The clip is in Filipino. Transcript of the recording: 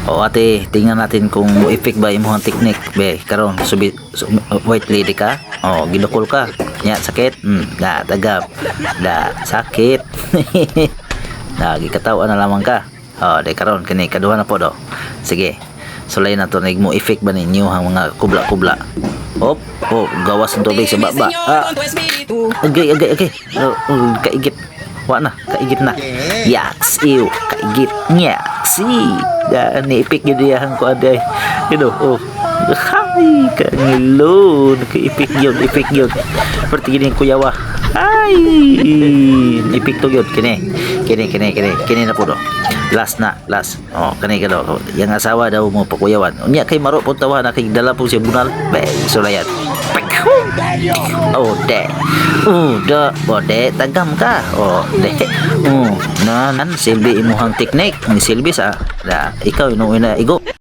O ate, tingnan natin kung effect ba imong technique be karon white lady ka. O gidukol ka. Nya sakit. Da tagap. Da sakit. Lagi katawa na lamang ka. O de karon kini kaduha na po do. Sige. Sulay na to mo effect ba ninyo ang mga kubla-kubla. Op, oh, gawas ng tubig sa baba. Okay. Kaigit. Wa na, kaigit na. Yaks, ew, kaigit. Nyaks, da ni-epic yun diyan ko aday. You know, oh. Ay, kangilo. Naka-epic yun. Perti gini kuyawa. Ay, epic to yun. Kini na po do. Last. Oh, kani ka do. Yang asawa daw mo pakuyawan. Unya kay maro po tawa na kay dala po siya bunal. Be, sulayan. Oh, de. Tagam ka. Oh, de. Nan silbi imuhang teknik. Ni silbi sa. Da, ikaw ino ina igo.